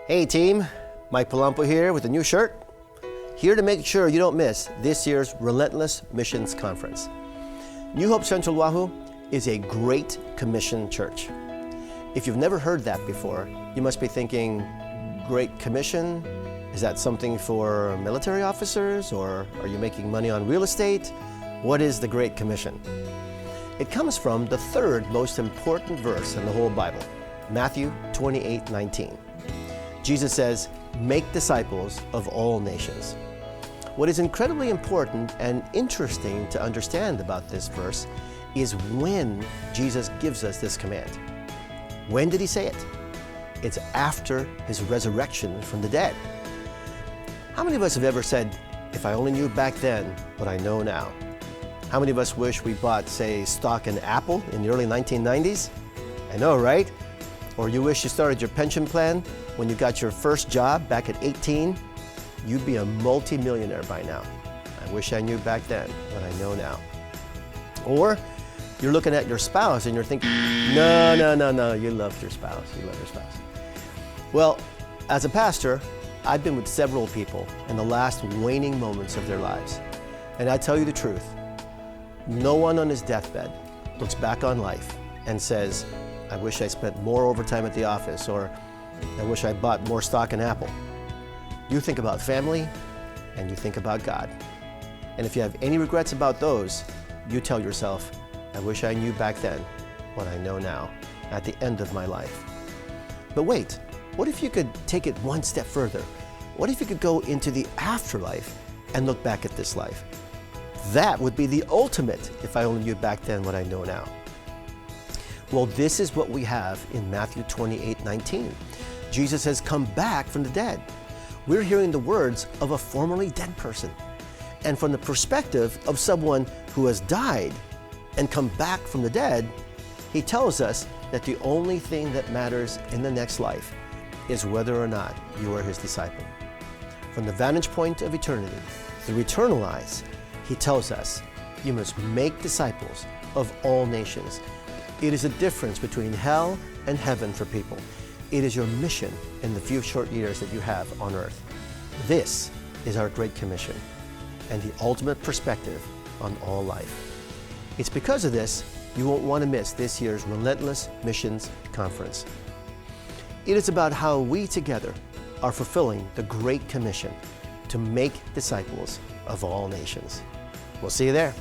Hey team, Mike Palumpo here with a new shirt. Here to make sure you don't miss this year's Relentless Missions Conference. New Hope Central Oahu is a Great Commission church. If you've never heard that before, you must be thinking, Great Commission? Is that something for military officers, or are you making money on real estate? What is the Great Commission? It comes from the third most important verse in the whole Bible, Matthew 28:19. Jesus says, make disciples of all nations. What is incredibly important and interesting to understand about this verse is when Jesus gives us this command. When did he say it? It's after his resurrection from the dead. How many of us have ever said, if I only knew back then what I know now? How many of us wish we bought, say, stock in Apple in the early 1990s? I know, right? Or you wish you started your pension plan when you got your first job back at 18? You'd be a multi-millionaire by now. I wish I knew back then what I know now. Or you're looking at your spouse and you're thinking, no, you love your spouse, Well, as a pastor, I've been with several people in the last waning moments of their lives. And I tell you the truth, no one on his deathbed looks back on life and says, I wish I spent more overtime at the office, or I wish I bought more stock in Apple. You think about family and you think about God. And if you have any regrets about those, you tell yourself, I wish I knew back then what I know now at the end of my life. But wait, what if you could take it one step further? What if you could go into the afterlife and look back at this life? That would be the ultimate if I only knew back then what I know now. Well, this is what we have in Matthew 28:19. Jesus has come back from the dead. We're hearing the words of a formerly dead person. And from the perspective of someone who has died and come back from the dead, he tells us that the only thing that matters in the next life is whether or not you are his disciple. From the vantage point of eternity, through eternal eyes, he tells us, you must make disciples of all nations. It is a difference between hell and heaven for people. It is your mission in the few short years that you have on earth. This is our Great Commission and the ultimate perspective on all life. It's because of this, you won't want to miss this year's Relentless Missions Conference. It is about how we together are fulfilling the Great Commission to make disciples of all nations. We'll see you there.